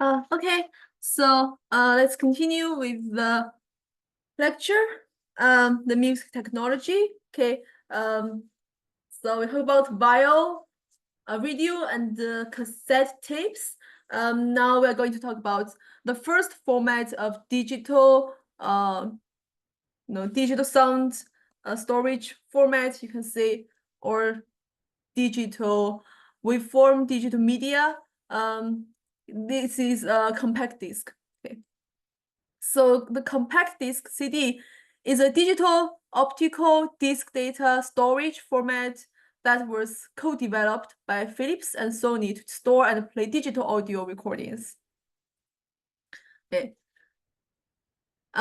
Okay, so let's continue with the lecture, the music technology. Okay, so we talk about vinyl, video, and cassette tapes. Now we're going to talk about the first format of digital, digital sound storage format. You can say, or digital waveform, digital media. This is a compact disc. Okay. So the compact disc CD is a digital optical disc data storage format that was co-developed by Philips and Sony to store and play digital audio recordings. Okay.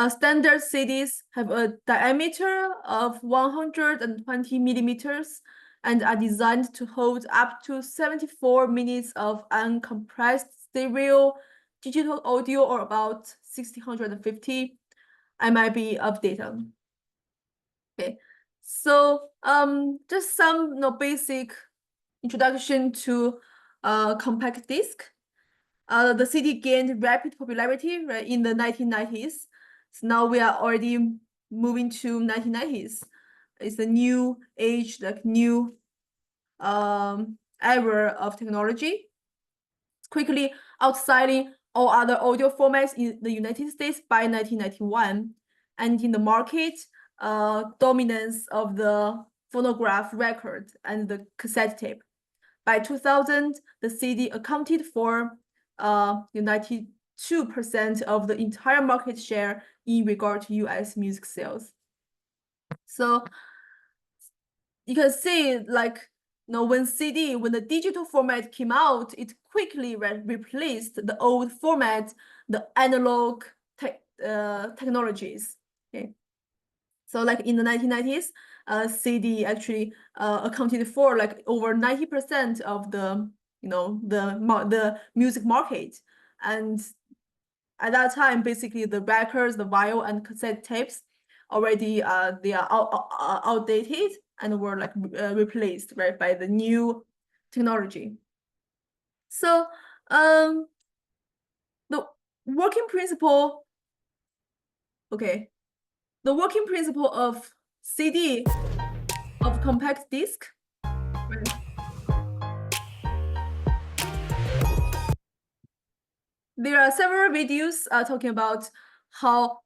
Standard CDs have a diameter of 120 millimeters and are designed to hold up to 74 minutes of uncompressed stereo digital audio, or about 650 MIB of data. Okay, so just some basic introduction to compact disc. The CD gained rapid popularity, right, in the 1990s. So now we are already moving to 1990s. It's a new age, like new era of technology. It's quickly outsiling all other audio formats in the United States by 1991. And in the market, dominance of the phonograph record and the cassette tape. By 2000, the CD accounted for 92% of the entire market share in regard to US music sales. So you can see, like, when the digital format came out, it quickly replaced the old format, the analog technologies. Okay. So like in the 1990s, CD actually accounted for like over 90% of the the music market. And at that time, basically the records, the vinyl and cassette tapes already they are outdated and were like replaced, right, by the new technology. So the working principle, okay, the working principle of CD, of compact disc, right? There are several videos talking about how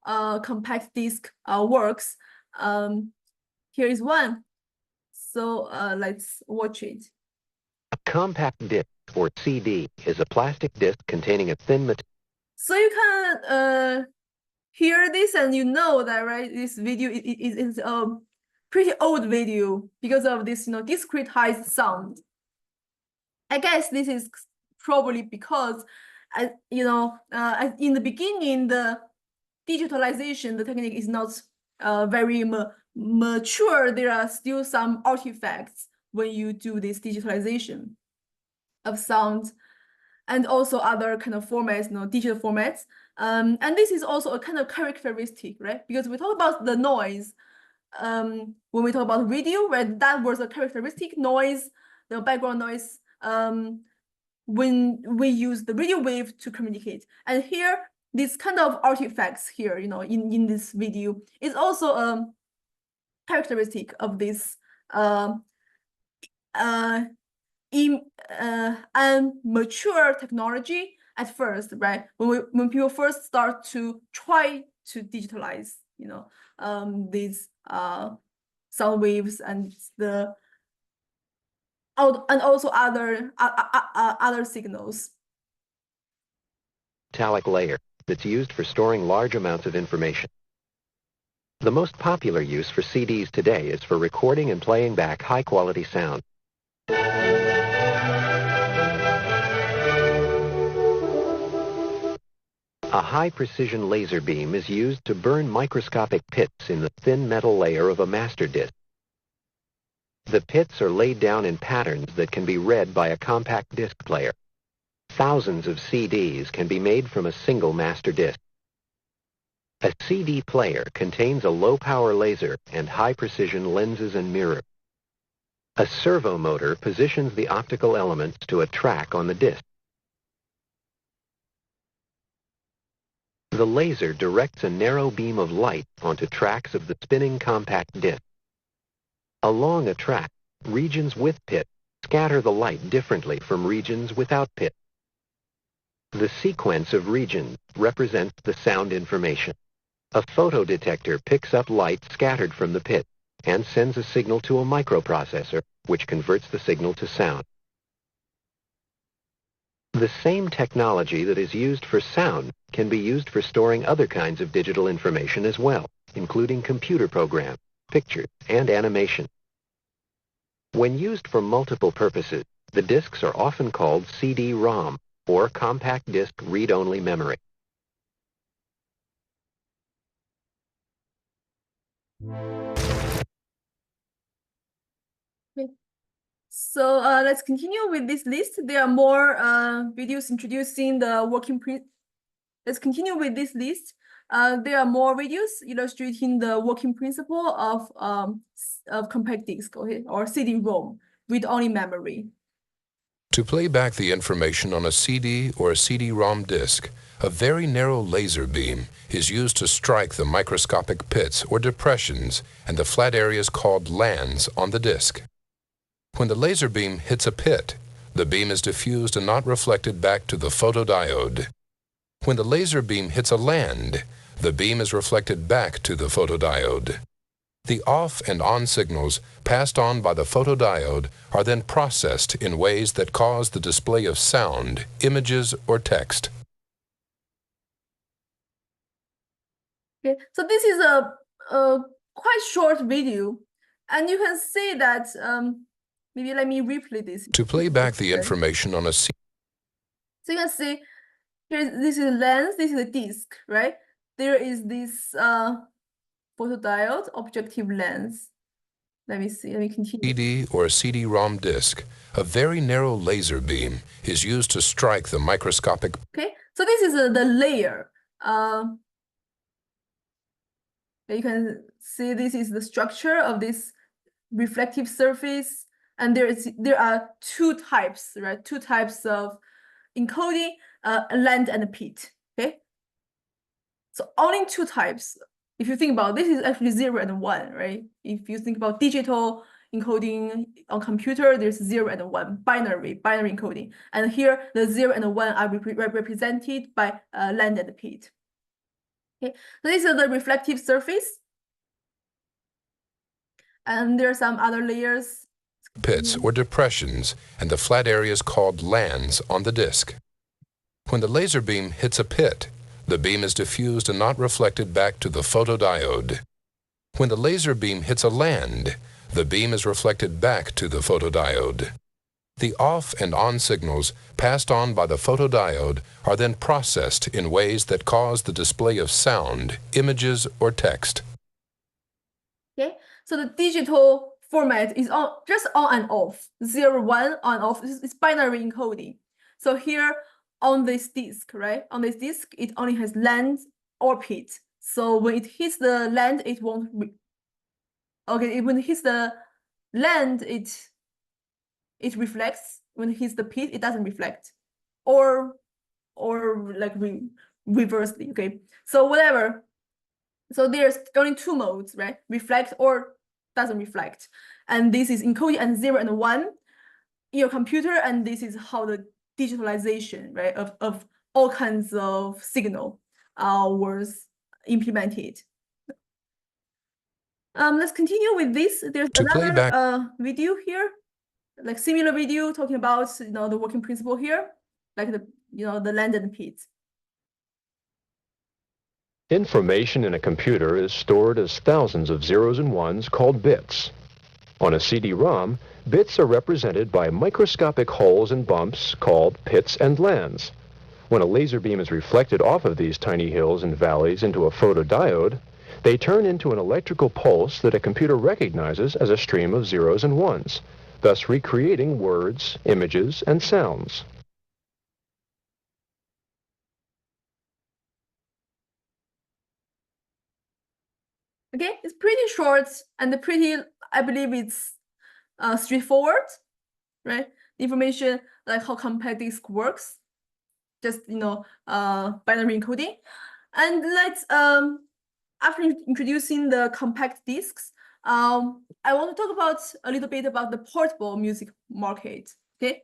compact disc works. Here is one. So let's watch it. A compact disc, or CD, is a plastic disc containing a thin material. So you can hear this and you know that, right? This video is a pretty old video because of this, discretized sound. I guess this is probably because, in the beginning, the digitalization, the technique is not very mature. There are still some artifacts when you do this digitalization of sound, and also other kind of formats, digital formats. And this is also a kind of characteristic, right? Because we talk about the noise when we talk about radio, right? That was a characteristic noise, the background noise, when we use the radio wave to communicate. And here, this kind of artifacts here, in this video is also a characteristic of this mature technology at first, right? When people first start to try to digitalize, these sound waves and also other signals. Metallic layer that's used for storing large amounts of information. The most popular use for CDs today is for recording and playing back high-quality sound. A high-precision laser beam is used to burn microscopic pits in the thin metal layer of a master disc. The pits are laid down in patterns that can be read by a compact disc player. Thousands of CDs can be made from a single master disc. A CD player contains a low-power laser and high-precision lenses and mirror. A servo motor positions the optical elements to a track on the disc. The laser directs a narrow beam of light onto tracks of the spinning compact disc. Along a track, regions with pits scatter the light differently from regions without pits. The sequence of regions represents the sound information. A photodetector picks up light scattered from the pit and sends a signal to a microprocessor, which converts the signal to sound. The same technology that is used for sound can be used for storing other kinds of digital information as well, including computer programs, pictures, and animation. When used for multiple purposes, the disks are often called CD-ROM, or compact disc read-only memory. Okay. So let's continue with this list. There are more videos introducing the working principle. Let's continue with this list. There are more videos illustrating the working principle of compact disc, okay, or CD-ROM, read-only memory. To play back the information on a CD or a CD-ROM disc, a very narrow laser beam is used to strike the microscopic pits or depressions and the flat areas called lands on the disc. When the laser beam hits a pit, the beam is diffused and not reflected back to the photodiode. When the laser beam hits a land, the beam is reflected back to the photodiode. The off and on signals passed on by the photodiode are then processed in ways that cause the display of sound, images, or text. Okay, so this is a quite short video, and you can see that maybe let me replay this. To play back the information on a CD. So you can see here, this is lens, this is a disc, right? There is this photodiode objective lens. Let me see, let me continue. CD or a CD-ROM disc, a very narrow laser beam is used to strike the microscopic. Okay, so this is the layer. You can see this is the structure of this reflective surface, and there are two types, right? Two types of encoding, land and pit. Okay, so only two types. If you think about this, is actually 0 and 1, right? If you think about digital encoding on computer, there's 0 and 1, binary encoding, and here the 0 and 1 are represented by land and pit. Okay, so this is the reflective surface, and there are some other layers. Pits or depressions and the flat areas called lands on the disc. When the laser beam hits a pit, the beam is diffused and not reflected back to the photodiode. When the laser beam hits a land, the beam is reflected back to the photodiode. The off and on signals passed on by the photodiode are then processed in ways that cause the display of sound, images, or text. Okay, so the digital format is just on and off, 0, 1, on, off. It's binary encoding. So here on this disk, right? On this disk, it only has land or pit. So when it hits the land, it won't. Okay, when it hits the land, it reflects. When it hits the pit, it doesn't reflect, or like reversely. Okay, so whatever. So there's only two modes, right? Reflect or doesn't reflect, and this is encoded at 0 and 1 in your computer, and this is how the digitalization, right, of all kinds of signal was implemented. Let's continue with this. There's another video here, like similar video talking about the working principle here, like the land and pit. Information in a computer is stored as thousands of zeros and ones called bits. On a CD-ROM, bits are represented by microscopic holes and bumps called pits and lands. When a laser beam is reflected off of these tiny hills and valleys into a photodiode, they turn into an electrical pulse that a computer recognizes as a stream of zeros and ones, thus recreating words, images, and sounds. Okay, it's pretty short and pretty, I believe it's straightforward, right? Information like how compact disk works, just binary encoding. And let's after introducing the compact discs, I want to talk about a little bit about the portable music market. Okay,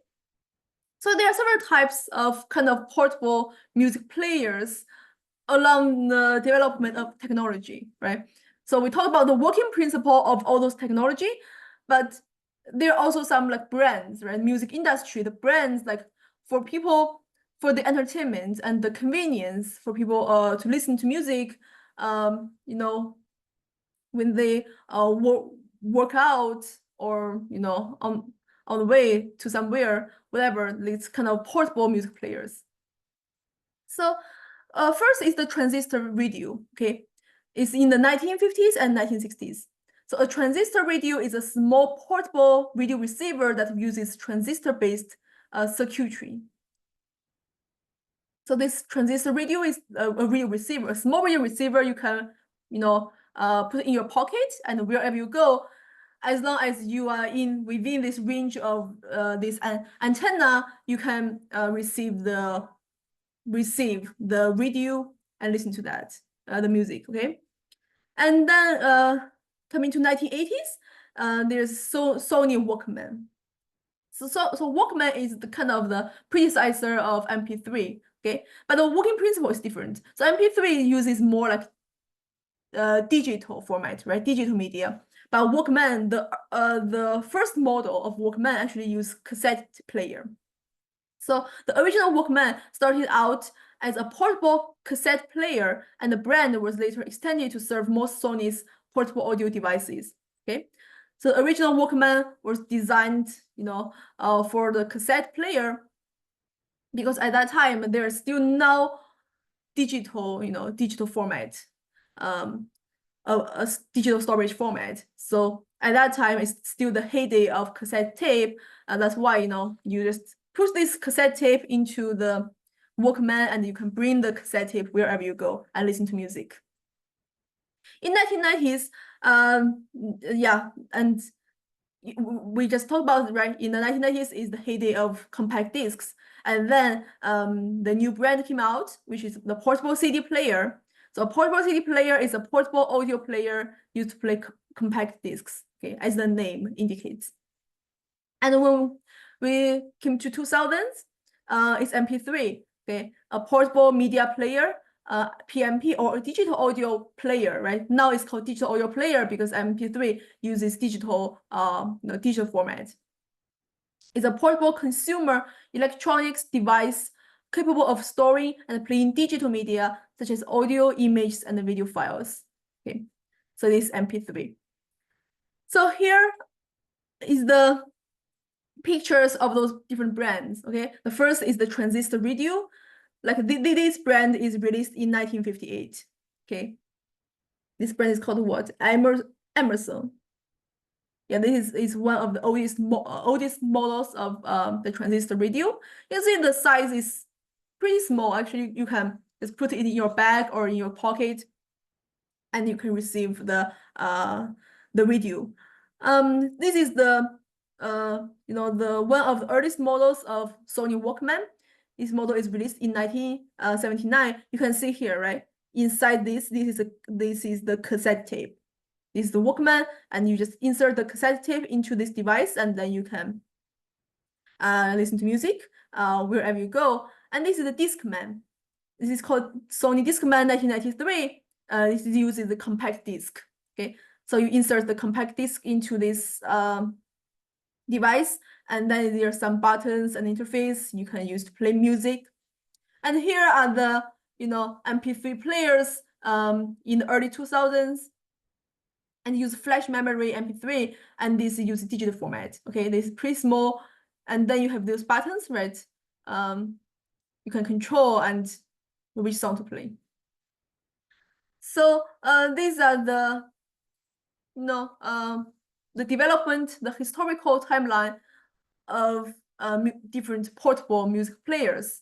so there are several types of kind of portable music players along the development of technology, right? So we talk about the working principle of all those technology, but there are also some like brands, right? Music industry, the brands like for people, for the entertainment and the convenience for people to listen to music, you know, when they work out or, you know, on the way to somewhere, whatever, it's kind of portable music players. So first is the transistor radio, okay? It's in the 1950s and 1960s. So a transistor radio is a small portable radio receiver that uses transistor-based circuitry. So this transistor radio is a radio receiver, a small radio receiver you can, you know, put in your pocket and wherever you go, as long as you are within this range of this antenna, you can receive the radio and listen to that, the music, okay? And then coming to 1980s, there's Sony Walkman. So Walkman is the kind of the predecessor of MP3, okay? But the working principle is different. So MP3 uses more like digital format, right? Digital media. But Walkman, the first model of Walkman actually used cassette player. So the original Walkman started out as a portable cassette player, and the brand was later extended to serve most Sony's portable audio devices. Okay, so the original Walkman was designed, you know, for the cassette player, because at that time there is still no digital, you know, digital format, a digital storage format. So at that time, it's still the heyday of cassette tape. That's why, you know, you just push this cassette tape into the Walkman and you can bring the cassette tape wherever you go and listen to music. In 1990s, yeah, and we just talked about, right, in the 1990s is the heyday of compact discs. And then the new brand came out, which is the portable CD player. So a portable CD player is a portable audio player used to play compact discs, okay, as the name indicates. And when we came to 2000s, it's MP3, okay, a portable media player, PMP, or a digital audio player, right? Now it's called digital audio player because MP3 uses digital, digital format. It's a portable consumer electronics device capable of storing and playing digital media such as audio, images, and video files. Okay, so this is MP3. So here is the pictures of those different brands. Okay, the first is the transistor radio. Like this brand is released in 1958. Okay, this brand is called what? Emerson. Yeah, this is one of the oldest models of the transistor radio. You see the size is pretty small. Actually, you can just put it in your bag or in your pocket, and you can receive the radio. This is the the one of the earliest models of Sony Walkman. This model is released in 1979. You can see here, right? Inside this is the cassette tape. This is the Walkman, and you just insert the cassette tape into this device, and then you can listen to music wherever you go. And this is the Discman. This is called Sony Discman 1993. This uses the compact disc. Okay, so you insert the compact disc into this device, and then there are some buttons and interface you can use to play music. And here are the MP3 players in the early 2000s, and use flash memory MP3, and this uses digital format. Okay, this is pretty small, and then you have those buttons, right? You can control and which song to play. So these are the the development, the historical timeline of different portable music players.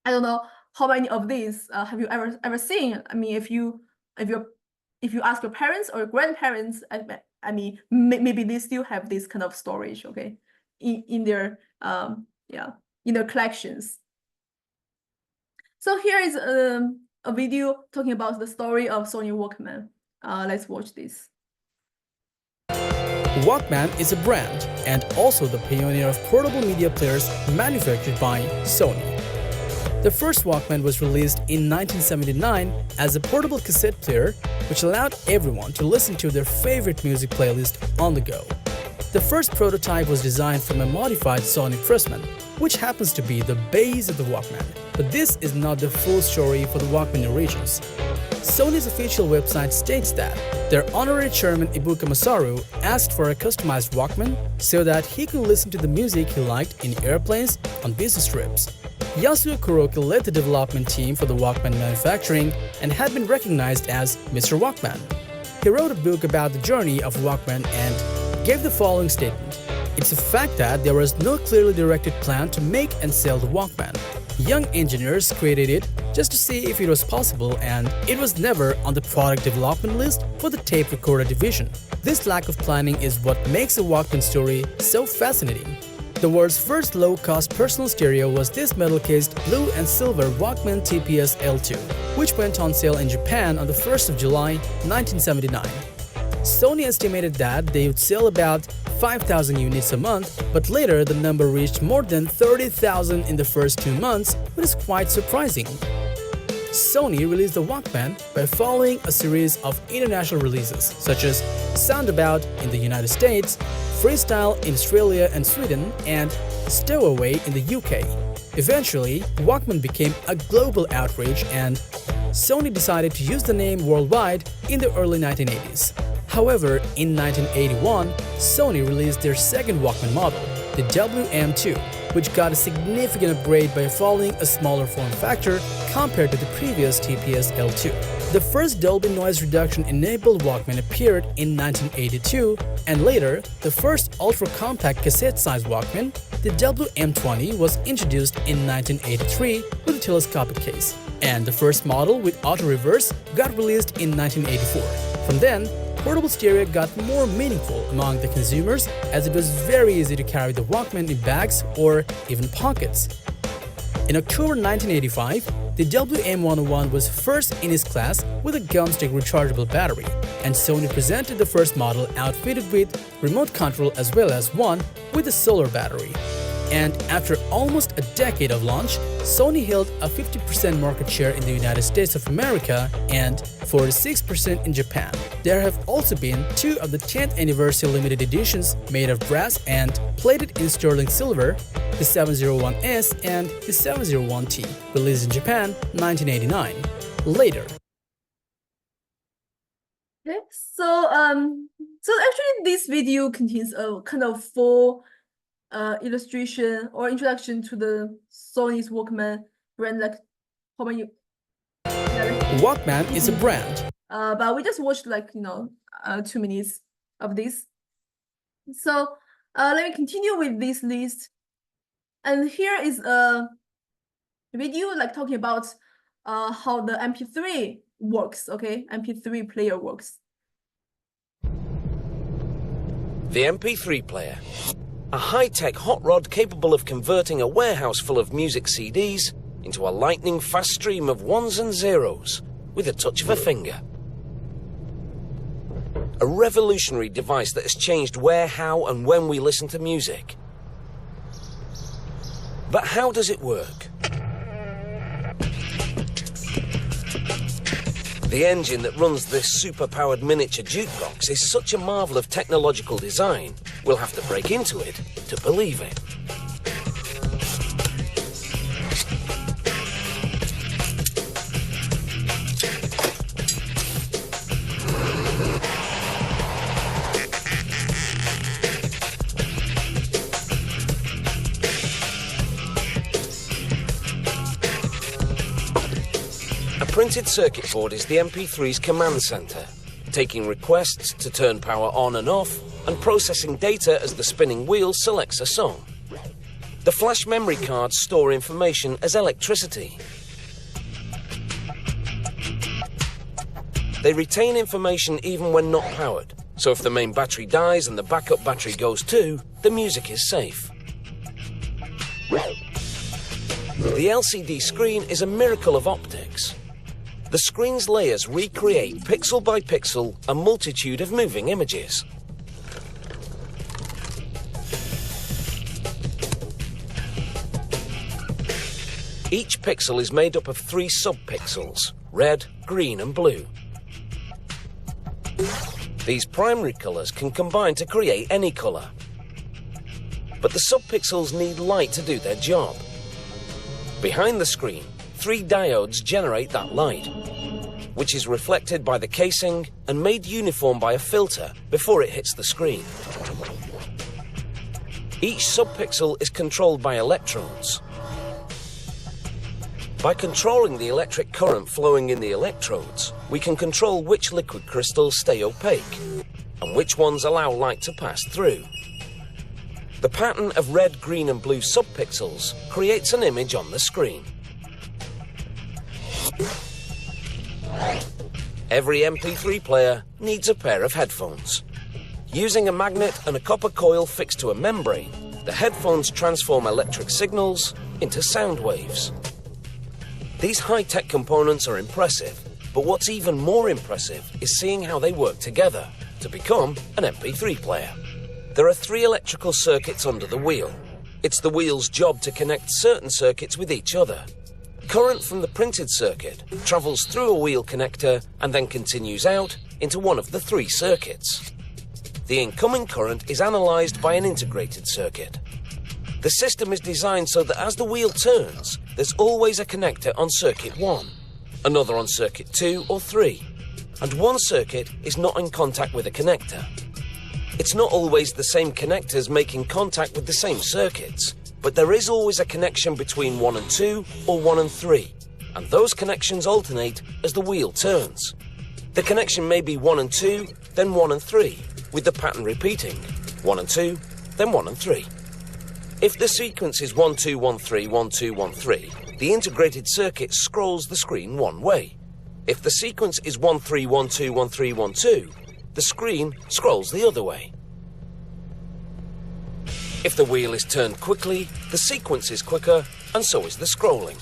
I don't know how many of these have you ever seen. I mean, if you ask your parents or grandparents, I mean, maybe they still have this kind of storage, okay, in their in their collections. So here is a video talking about the story of Sony Walkman. Let's watch this. Walkman is a brand and also the pioneer of portable media players manufactured by Sony. The first Walkman was released in 1979 as a portable cassette player which allowed everyone to listen to their favorite music playlist on the go. The first prototype was designed from a modified Sony Pressman, which happens to be the base of the Walkman. But this is not the full story for the Walkman origins. Sony's official website states that their honorary chairman Ibuka Masaru asked for a customized Walkman so that he could listen to the music he liked in airplanes on business trips. Yasuo Kuroki led the development team for the Walkman manufacturing and had been recognized as Mr. Walkman. He wrote a book about the journey of Walkman and gave the following statement. It's a fact that there was no clearly directed plan to make and sell the Walkman. Young engineers created it just to see if it was possible, and it was never on the product development list for the tape recorder division. This lack of planning is what makes the Walkman story so fascinating. The world's first low-cost personal stereo was this metal-cased blue and silver Walkman TPS L2, which went on sale in Japan on the 1st of July 1979. Sony estimated that they would sell about 5,000 units a month, but later the number reached more than 30,000 in the first 2 months, which is quite surprising. Sony released the Walkman by following a series of international releases, such as Soundabout in the United States, Freestyle in Australia and Sweden, and Stowaway in the UK. Eventually, Walkman became a global outrage and Sony decided to use the name worldwide in the early 1980s. However, in 1981, Sony released their second Walkman model, the WM2, which got a significant upgrade by following a smaller form factor compared to the previous TPS L2. The first Dolby noise reduction enabled Walkman appeared in 1982, and later, the first ultra-compact cassette-sized Walkman, the WM20, was introduced in 1983 with a telescopic case, and the first model with auto-reverse got released in 1984. From then, portable stereo got more meaningful among the consumers as it was very easy to carry the Walkman in bags or even pockets. In October 1985, the WM101 was first in its class with a gumstick rechargeable battery, and Sony presented the first model outfitted with remote control as well as one with a solar battery. And after almost a decade of launch, Sony held a 50% market share in the United States of America and 46% in Japan. There have also been 2 of the 10th anniversary limited editions made of brass and plated in sterling silver, the 701S and the 701T, released in Japan 1989. Later. Okay, so actually this video contains a kind of full illustration or introduction to the Sony's Walkman brand, like how many. Walkman is a brand. But we just watched 2 minutes of this. So let me continue with this list. And here is a video talking about how the MP3 works. Okay, MP3 player works. The MP3 player. A high-tech hot rod capable of converting a warehouse full of music CDs into a lightning-fast stream of ones and zeros with a touch of a finger. A revolutionary device that has changed where, how, and when we listen to music. But how does it work? The engine that runs this super-powered miniature jukebox is such a marvel of technological design, we'll have to break into it to believe it. A printed circuit board is the MP3's command center, taking requests to turn power on and off and processing data as the spinning wheel selects a song. The flash memory cards store information as electricity. They retain information even when not powered, so if the main battery dies and the backup battery goes too, the music is safe. The LCD screen is a miracle of optics. The screen's layers recreate pixel by pixel a multitude of moving images. Each pixel is made up of 3 subpixels: red, green and blue. These primary colours can combine to create any colour. But the subpixels need light to do their job. Behind the screen, 3 diodes generate that light, which is reflected by the casing and made uniform by a filter before it hits the screen. Each subpixel is controlled by electrodes. By controlling the electric current flowing in the electrodes, we can control which liquid crystals stay opaque and which ones allow light to pass through. The pattern of red, green and blue subpixels creates an image on the screen. Every MP3 player needs a pair of headphones. Using a magnet and a copper coil fixed to a membrane, the headphones transform electric signals into sound waves. These high-tech components are impressive, but what's even more impressive is seeing how they work together to become an MP3 player. There are 3 electrical circuits under the wheel. It's the wheel's job to connect certain circuits with each other. Current from the printed circuit travels through a wheel connector and then continues out into one of the 3 circuits. The incoming current is analysed by an integrated circuit. The system is designed so that as the wheel turns, there's always a connector on circuit 1, another on circuit 2 or 3, and one circuit is not in contact with a connector. It's not always the same connectors making contact with the same circuits, but there is always a connection between 1 and 2 or 1 and 3, and those connections alternate as the wheel turns. The connection may be 1 and 2, then 1 and 3, with the pattern repeating, 1 and 2, then 1 and 3. If the sequence is 1, 2, 1, 3, 1, 2, 1, 3, the integrated circuit scrolls the screen one way. If the sequence is 1, 3, 1, 2, 1, 3, 1, 2, the screen scrolls the other way. If the wheel is turned quickly, the sequence is quicker, and so is the scrolling.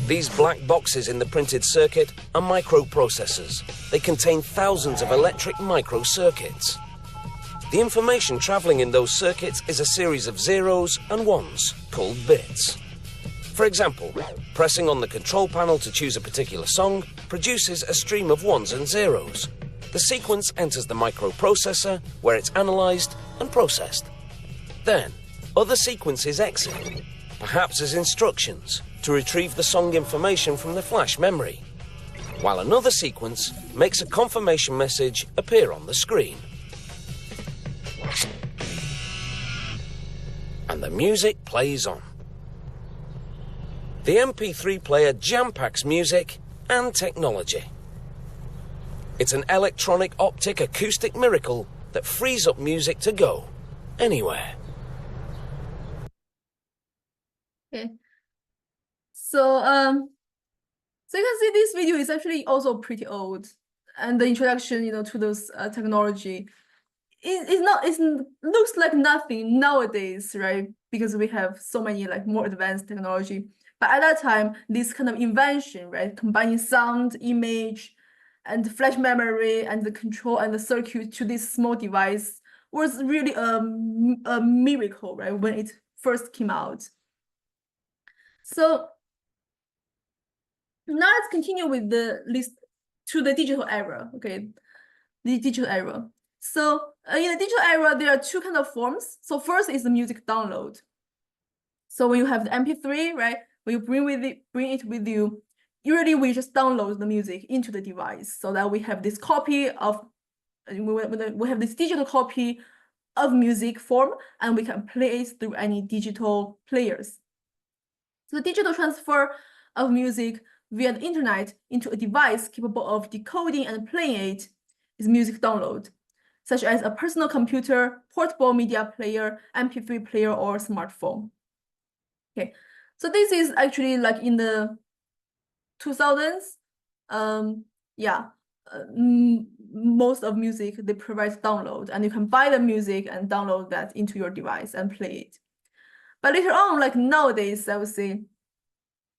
These black boxes in the printed circuit are microprocessors. They contain thousands of electric microcircuits. The information travelling in those circuits is a series of zeros and ones, called bits. For example, pressing on the control panel to choose a particular song produces a stream of ones and zeros. The sequence enters the microprocessor, where it's analysed and processed. Then, other sequences exit, perhaps as instructions, to retrieve the song information from the flash memory, while another sequence makes a confirmation message appear on the screen. And the music plays on. The MP3 player jam-packs music and technology. It's an electronic optic acoustic miracle that frees up music to go anywhere. Okay. So so you can see this video is actually also pretty old, and the introduction, to those technology, it looks like nothing nowadays, right? Because we have so many more advanced technology. But at that time, this kind of invention, right, combining sound, image, and flash memory, and the control and the circuit to this small device was really a miracle, right, when it first came out. So now let's continue with the list to the digital era, okay? The digital era. So in the digital era, there are 2 kind of forms. So first is the music download. So when you have the MP3, right, when you bring it with you, usually we just download the music into the device so that we have this copy of, we have this digital copy of music form, and we can play it through any digital players. So the digital transfer of music via the internet into a device capable of decoding and playing it is music download, such as a personal computer, portable media player, MP3 player, or smartphone. Okay, so this is actually in the 2000s. Most of music, they provide download, and you can buy the music and download that into your device and play it. But later on, nowadays, I would say,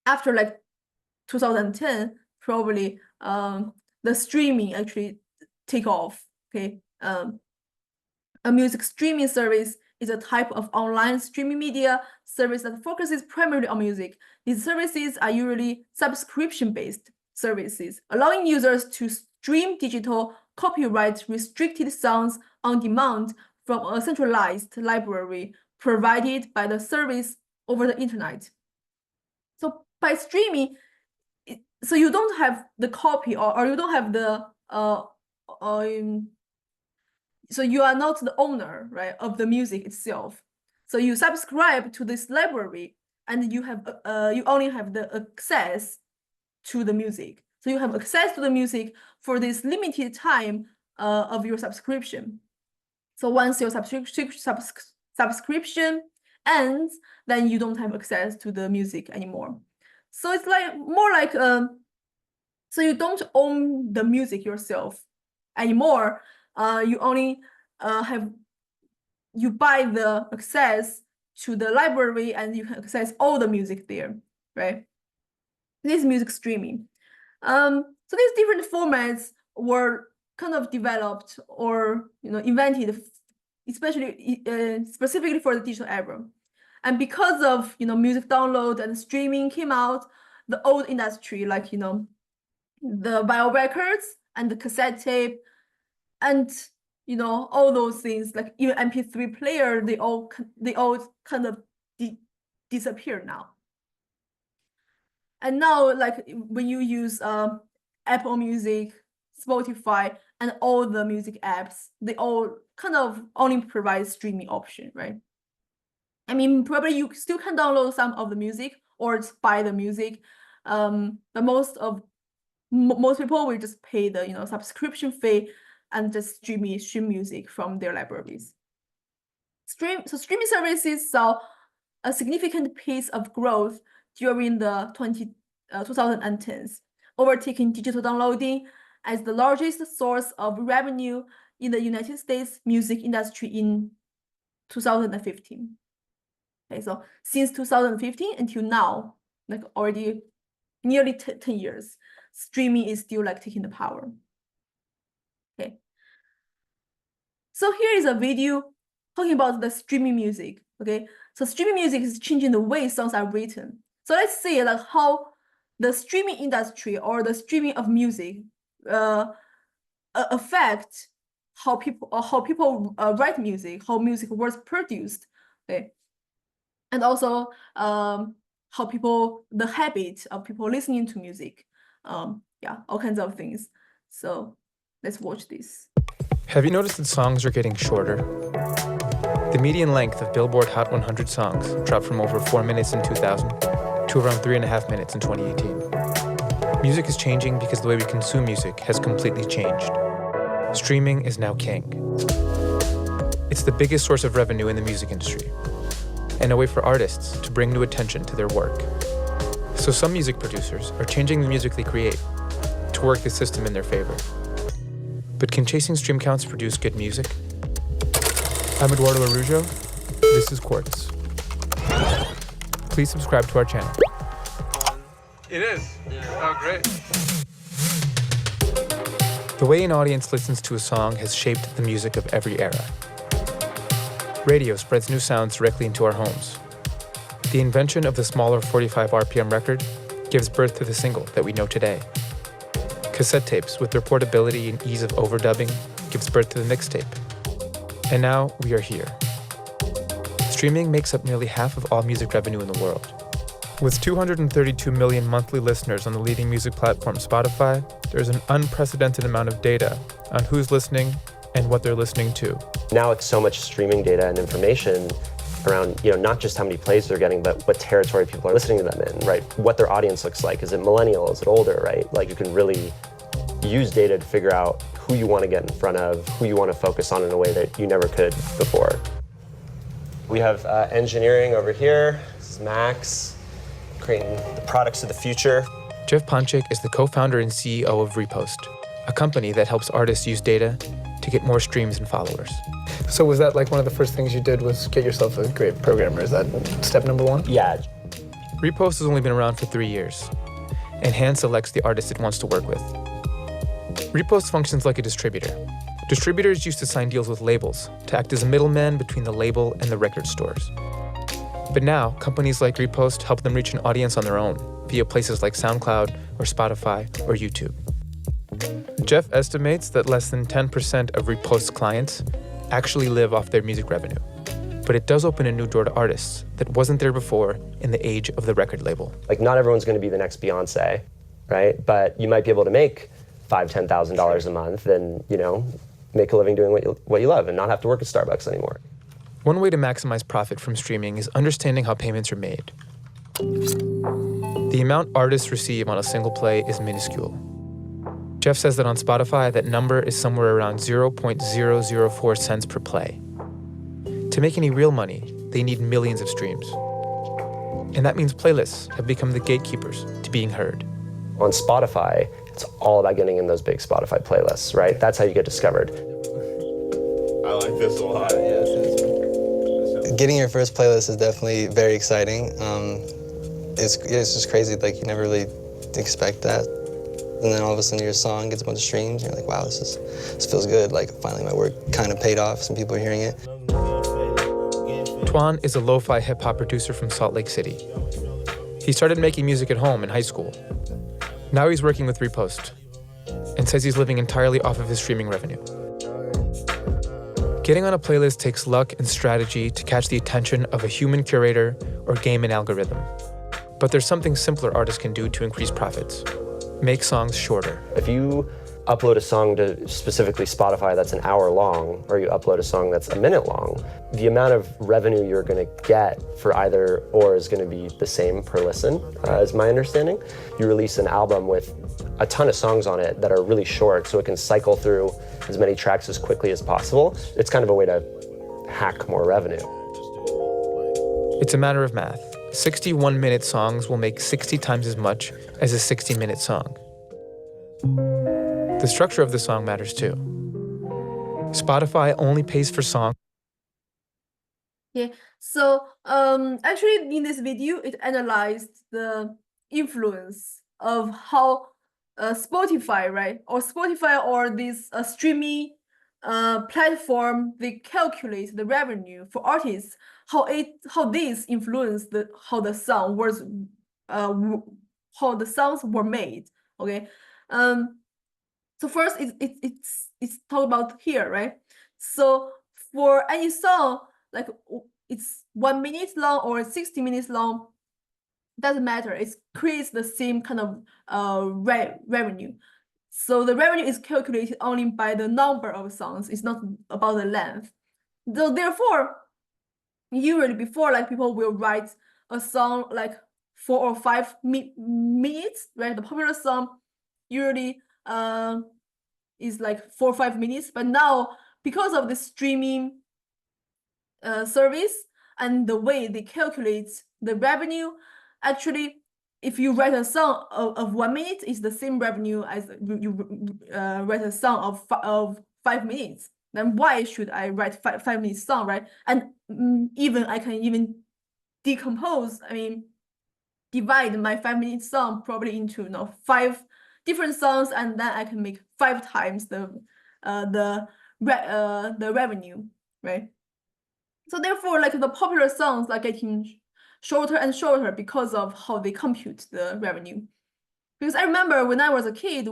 after 2010, probably the streaming actually take off. Okay, a music streaming service is a type of online streaming media service that focuses primarily on music. These services are usually subscription-based services, allowing users to stream digital copyright-restricted songs on demand from a centralized library provided by the service over the internet. So by streaming, so you don't have the copy or you don't have the so you are not the owner, right, of the music itself. So you subscribe to this library, and you have you only have the access to the music. So you have access to the music for this limited time of your subscription. So once your subscription ends, then you don't have access to the music anymore. So it's like more like so you don't own the music yourself anymore. You only you buy the access to the library, and you can access all the music there, right? This is music streaming. So these different formats were kind of developed or invented, especially specifically for the digital era. And because of music download and streaming came out, the old industry like the vinyl records and the cassette tape and all those things, like even MP3 player, they all kind of disappear now. And now, like when you use Apple Music, Spotify, and all the music apps, they all kind of only provide streaming option, right? I mean, probably you still can download some of the music or just buy the music, but most people will just pay the subscription fee and just stream music from their libraries. So streaming services saw a significant pace of growth during the 2010s, overtaking digital downloading as the largest source of revenue in the United States music industry in 2015. Okay, so since 2015 until now, like already nearly 10 years, streaming is still like taking the power. Okay. So here is a video talking about the streaming music. Okay, so streaming music is changing the way songs are written. So let's see like how the streaming industry or the streaming of music affect how people write music, how music was produced. Okay, and also how the habit of people listening to music. Yeah, all kinds of things. So let's watch this. Have you noticed that songs are getting shorter? The median length of Billboard Hot 100 songs dropped from over 4 minutes in 2000 to around 3.5 minutes in 2018. Music is changing because the way we consume music has completely changed. Streaming is now king. It's the biggest source of revenue in the music industry, and a way for artists to bring new attention to their work. So some music producers are changing the music they create to work the system in their favor. But can chasing stream counts produce good music? I'm Eduardo Arujo. This is Quartz. Please subscribe to our channel. It is. Oh, great. The way an audience listens to a song has shaped the music of every era. Radio spreads new sounds directly into our homes. The invention of the smaller 45 RPM record gives birth to the single that we know today. Cassette tapes, with their portability and ease of overdubbing, gives birth to the mixtape. And now we are here. Streaming makes up nearly half of all music revenue in the world. With 232 million monthly listeners on the leading music platform Spotify, there's an unprecedented amount of data on who's listening and what they're listening to. Now it's so much streaming data and information around, not just how many plays they're getting, but what territory people are listening to them in, right? What their audience looks like. Is it millennial? Is it older, right? Like you can really use data to figure out who you want to get in front of, who you want to focus on in a way that you never could before. We have engineering over here. This is Max, creating the products of the future. Jeff Ponchik is the co-founder and CEO of Repost, a company that helps artists use data to get more streams and followers. So was that like one of the first things you did was get yourself a great programmer? Is that step number one? Yeah. Repost has only been around for 3 years. and hand-selects the artist it wants to work with. Repost functions like a distributor. Distributors used to sign deals with labels to act as a middleman between the label and the record stores. But now, companies like Repost help them reach an audience on their own via places like SoundCloud or Spotify or YouTube. Jeff estimates that less than 10% of Repost's clients actually live off their music revenue. But it does open a new door to artists that wasn't there before in the age of the record label. Like, not everyone's going to be the next Beyonce, right? But you might be able to make $5,000, $10,000 a month and, make a living doing what you love and not have to work at Starbucks anymore. One way to maximize profit from streaming is understanding how payments are made. The amount artists receive on a single play is minuscule. Jeff says that on Spotify, that number is somewhere around 0.004 cents per play. To make any real money, they need millions of streams. And that means playlists have become the gatekeepers to being heard. On Spotify, it's all about getting in those big Spotify playlists, right? That's how you get discovered. I like this a lot, yes. Getting your first playlist is definitely very exciting. It's just crazy, like you never really expect that. And then all of a sudden your song gets a bunch of streams, and you're like, wow, this feels good. Like finally my work kind of paid off, some people are hearing it. Tuan is a lo-fi hip-hop producer from Salt Lake City. He started making music at home in high school. Now he's working with Repost and says he's living entirely off of his streaming revenue. Getting on a playlist takes luck and strategy to catch the attention of a human curator or game an algorithm. But there's something simpler artists can do to increase profits. Make songs shorter. If you upload a song to specifically Spotify that's an hour long, or you upload a song that's a minute long, the amount of revenue you're going to get for either or is going to be the same per listen, is my understanding. You release an album with a ton of songs on it that are really short, so it can cycle through as many tracks as quickly as possible. It's kind of a way to hack more revenue. It's a matter of math. 61-minute songs will make 60 times as much as a 60-minute song. The structure of the song matters too. Spotify only pays for songs. Yeah, so actually in this video, it analyzed the influence of how Spotify, right? Or Spotify or this streaming platform, they calculate the revenue for artists, how this influenced how the song was, how the songs were made. Okay, so first it's talked about here, right? So for any song, like it's 1 minute long or 60 minutes long, doesn't matter. It creates the same kind of revenue. So the revenue is calculated only by the number of songs. It's not about the length. So therefore, usually before, like people will write a song like 4 or 5 minutes, right? The popular song usually is like 4 or 5 minutes. But now, because of the streaming service and the way they calculate the revenue, actually, if you write a song of 1 minute, it's the same revenue as you write a song of 5 minutes. Then why should I write 5 minute song, right? And even I can even decompose. I mean, divide my 5 minute song probably into 5 different songs, and then I can make 5 times the revenue, right? So therefore, like the popular songs are getting shorter and shorter because of how they compute the revenue. Because I remember when I was a kid,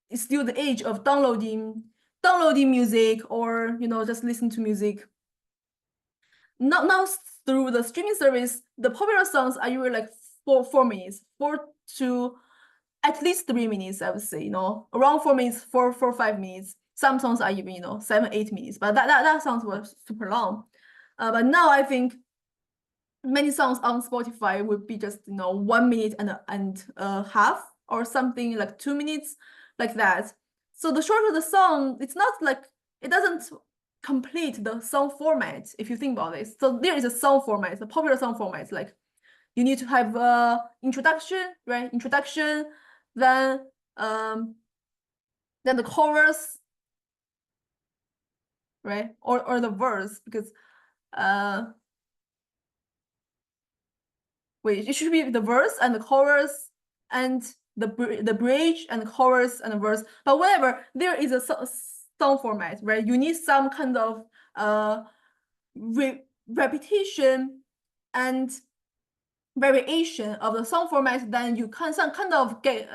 it's still the age of downloading music or just listen to music. Now through the streaming service, the popular songs are usually like 4 minutes, 4 to at least 3 minutes, I would say, around 4 minutes, 4 or 5 minutes. Some songs are even 7, 8 minutes, but that songs were super long. But now I think many songs on Spotify would be just 1 minute and a half or something, like 2 minutes, like that. So the shorter the song, it's not like it doesn't complete the song format if you think about this. So there is a song format, the popular song format, like you need to have introduction, right? Introduction, then the chorus, right? Or the verse, because wait, it should be the verse and the chorus and the bridge and chorus and verse. But whatever, there is a song format, right? You need some kind of repetition and variation of the song format. Then you can some kind of get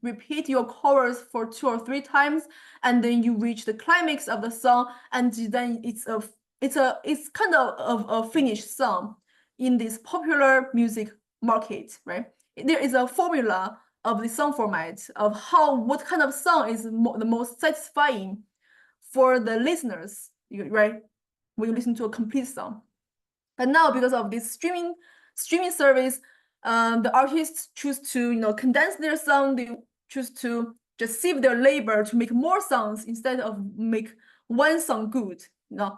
repeat your chorus for 2 or 3 times, and then you reach the climax of the song, and then it's kind of a finished song in this popular music market, right? There is a formula of the song format of what kind of song is the most satisfying for the listeners, right? When you listen to a complete song. But now, because of this streaming service, the artists choose to condense their song. They choose to just save their labor to make more songs instead of make one song good.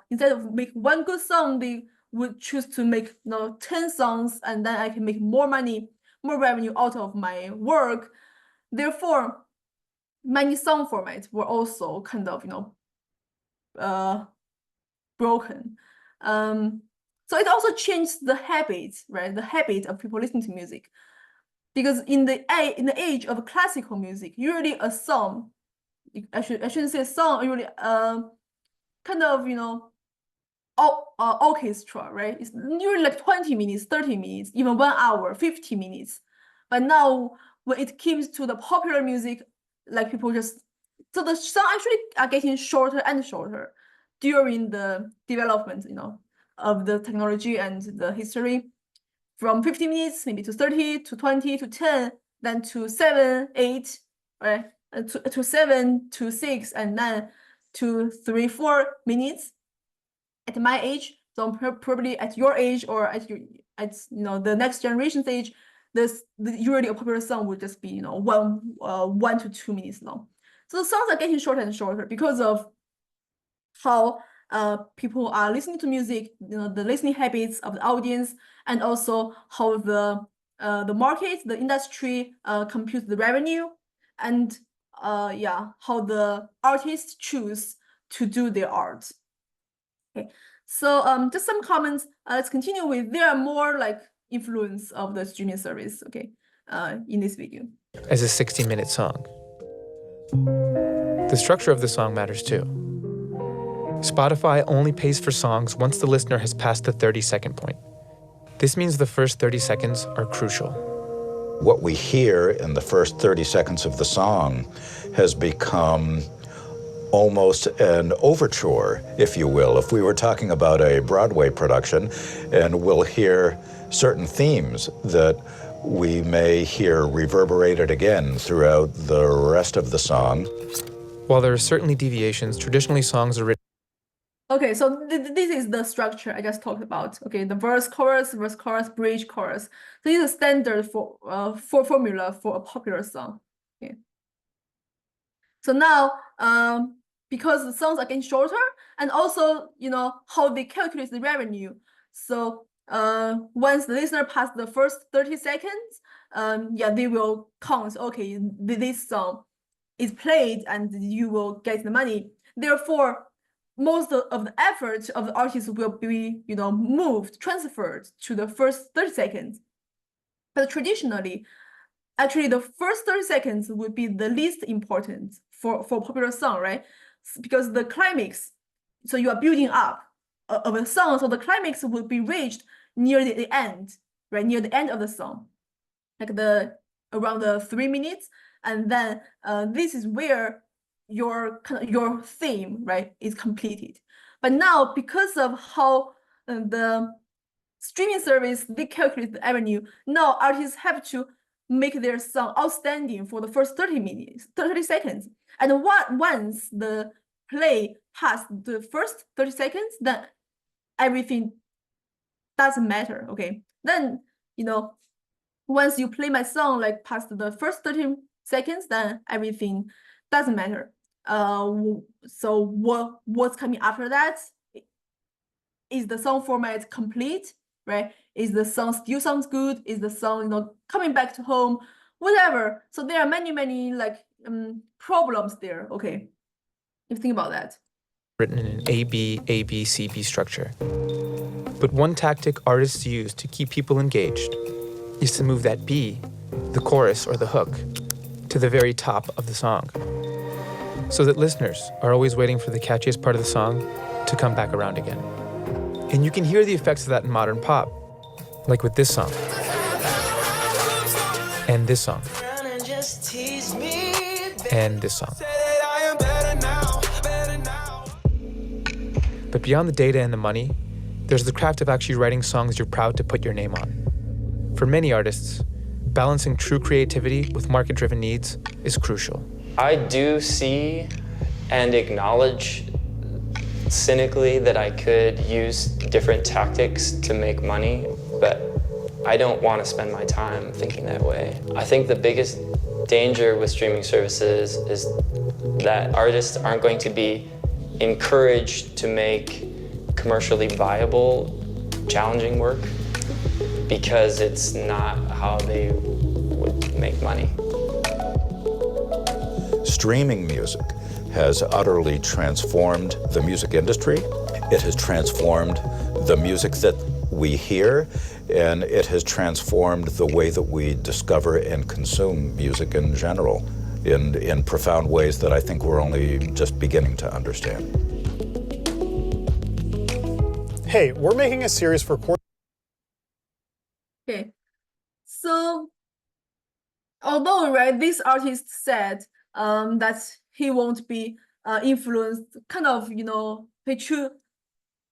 Instead of make one good song, they would choose to make 10 songs, and then I can make more money, more revenue out of my work. Therefore, many song formats were also kind of broken. So it also changed the habits, right? The habit of people listening to music, because in the age of classical music, usually a song, I shouldn't say a song, usually kind of orchestra, right? It's usually like 20 minutes, 30 minutes, even 1 hour, 50 minutes. But now when it comes to the popular music, like people so the song actually are getting shorter and shorter during the development, of the technology and the history, from 50 minutes maybe to 30 to 20 to 10, then to 7, 8, right? To 7 to 6, and then to 3, 4 minutes. At my age, so probably at your age or at the next generation's age, usually a popular song would just be 1 to 2 minutes long. So the songs are getting shorter and shorter because of how people are listening to music, the listening habits of the audience, and also how the market, the industry computes the revenue, and how the artists choose to do their art. Okay, so just some comments. Let's continue with, there are more like influence of the streaming service, okay, in this video. As a 60-minute song. The structure of the song matters too. Spotify only pays for songs once the listener has passed the 30-second point. This means the first 30 seconds are crucial. What we hear in the first 30 seconds of the song has become almost an overture, if you will. If we were talking about a Broadway production, and we'll hear certain themes that we may hear reverberated again throughout the rest of the song. While there are certainly deviations, traditionally songs are written. Okay, so this is the structure I just talked about. Okay, the verse, chorus, bridge, chorus. So this is a standard for formula for a popular song. Okay. So now, because the songs are getting shorter, and also how they calculate the revenue. So once the listener passes the first 30 seconds, they will count. Okay, this song is played, and you will get the money. Therefore, most of the effort of the artist will be, transferred to the first 30 seconds. But traditionally, actually, the first 30 seconds would be the least important for popular song, right? Because the climax, so you are building up of a song, so the climax will be reached near the end, right? Near the end of the song, like around the 3 minutes, and then this is where your theme, right, is completed. But now, because of how the streaming service, they calculate the revenue, now artists have to make their song outstanding for the first 30 seconds. And once the play past the first 30 seconds, then everything doesn't matter, okay? Then, once you play my song like past the first 30 seconds, then everything doesn't matter. So what's coming after that? Is the song format complete, right? Is the song still sounds good? Is the song, coming back to home? Whatever. So there are many like problems there, okay? If you think about that. Written in an A-B, A-B, C-B structure. But one tactic artists use to keep people engaged is to move that B the chorus or the hook, to the very top of the song, so that listeners are always waiting for the catchiest part of the song to come back around again. And you can hear the effects of that in modern pop, like with this song, and this song, and this song. But beyond the data and the money, there's the craft of actually writing songs you're proud to put your name on. For many artists, balancing true creativity with market-driven needs is crucial. I do see and acknowledge cynically that I could use different tactics to make money, but I don't want to spend my time thinking that way. I think the biggest danger with streaming services is that artists aren't going to be encouraged to make commercially viable, challenging work because it's not how they would make money. Streaming music has utterly transformed the music industry. It has transformed the music that we hear, and it has transformed the way that we discover and consume music in general in profound ways that I think we're only just beginning to understand. Hey, we're making a series for Okay, so although this artist said that he won't be influenced, kind of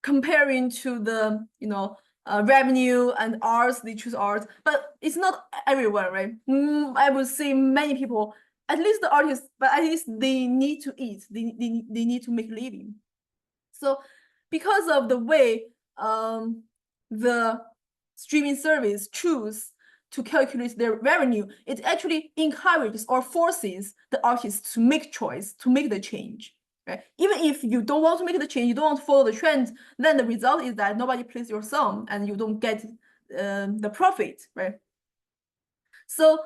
comparing to the revenue and arts, they choose art, but it's not everyone, right? I would say many people, at least the artists, but at least they need to eat, they need to make a living. So because of the way the streaming service choose to calculate their revenue, it actually encourages or forces the artists to make choice, to make the change. Right? Even if you don't want to make the change, you don't want to follow the trend, then the result is that nobody plays your song and you don't get the profit, right? So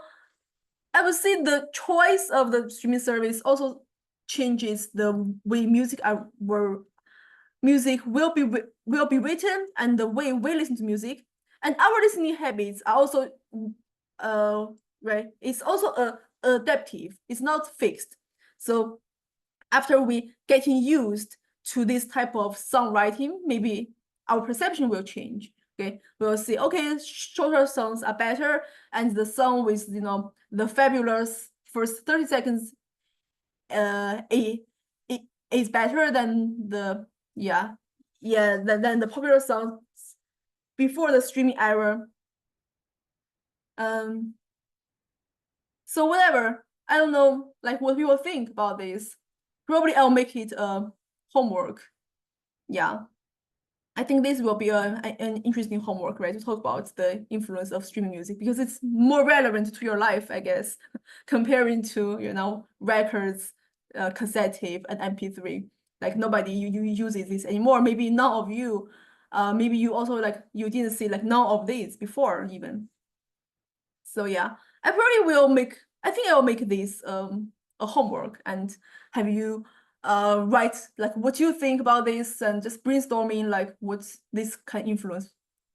I would say the choice of the streaming service also changes the way music will be written and the way we listen to music, and our listening habits are also right. It's also adaptive. It's not fixed. So after we getting used to this type of songwriting, maybe our perception will change. Okay, we'll see. Okay, shorter songs are better, and the song with the fabulous first 30 seconds, is better than the than the popular songs before the streaming era. So whatever, I don't know, like what people think about this. Probably I'll make it homework. Yeah, I think this will be an interesting homework, right? To talk about the influence of streaming music, because it's more relevant to your life, I guess, comparing to records, cassette tape, and MP3. Like nobody uses this anymore. Maybe none of you. Maybe you also you didn't see none of these before even. So yeah, I think I will make this a homework and have you write what you think about this and just brainstorming what this can influence,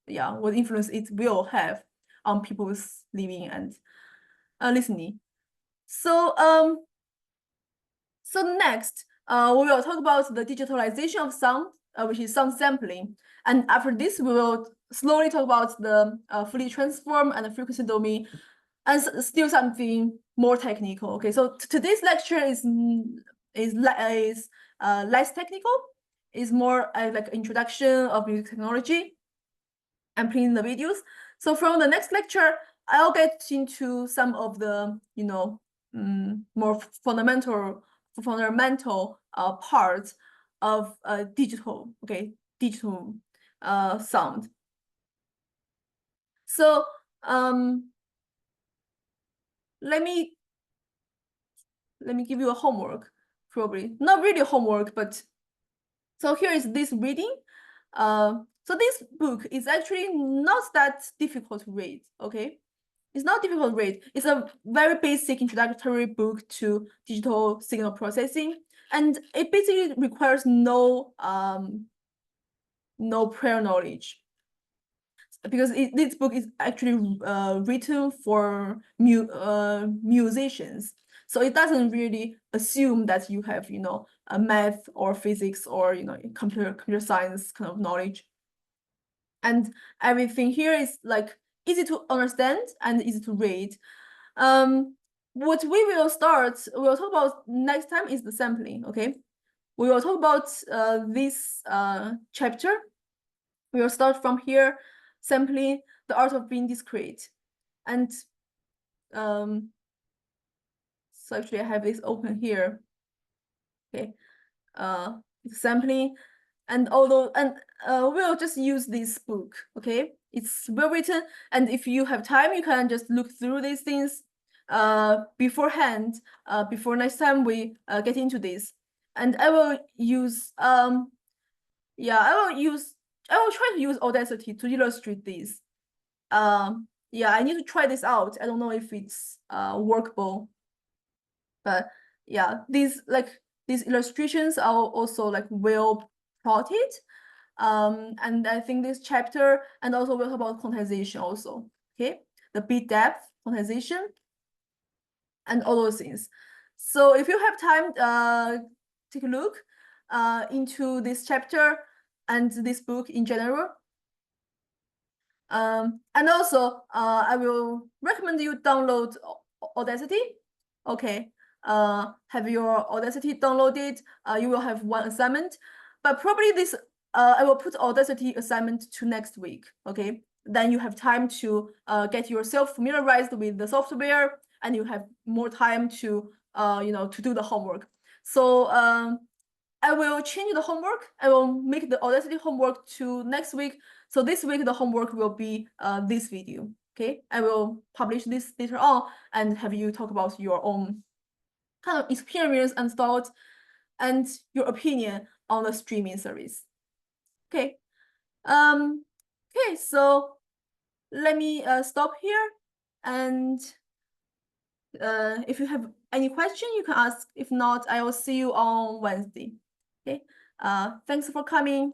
what influence it will have on people's living and listening. So next we will talk about the digitalization of sound, which is sound sampling, and after this we will slowly talk about the Fourier transform and the frequency domain, and still something more technical. Okay, so today's lecture is less technical. It's more like introduction of music technology and playing the videos. So from the next lecture, I'll get into some of the more fundamental parts of digital sound. So let me give you a homework, probably not really homework, but so here is this reading. So this book is actually not that difficult to read. Okay, it's not difficult to read. It's a very basic introductory book to digital signal processing, and it basically requires no prior knowledge. because this book is actually written for musicians. So it doesn't really assume that you have, a math or physics or, computer science kind of knowledge. And everything here is like easy to understand and easy to read. What we'll talk about next time is the sampling, okay? We will talk about this chapter. We will start from here, sampling, the art of being discrete. And so actually I have this open here. Okay, sampling, and we'll just use this book. Okay, it's well written, and if you have time, you can just look through these things beforehand, before next time we get into this. And I will use I will try to use Audacity to illustrate this. Yeah, I need to try this out. I don't know if it's workable, but yeah, these illustrations are also like well plotted. And I think this chapter, and also we'll talk about quantization also. Okay, the bit depth, quantization, and all those things. So if you have time, take a look into this chapter and this book in general. And also, I will recommend you download Audacity. Okay, have your Audacity downloaded. You will have one assignment, but probably this I will put Audacity assignment to next week. Okay, then you have time to get yourself familiarized with the software, and you have more time to to do the homework. So I will change the homework. I will make the Audacity homework to next week. So this week the homework will be this video. Okay, I will publish this later on and have you talk about your own kind of experience and thoughts and your opinion on the streaming service. Okay. Okay, so let me stop here, and if you have any question, you can ask. If not, I will see you on Wednesday. Okay. Thanks for coming.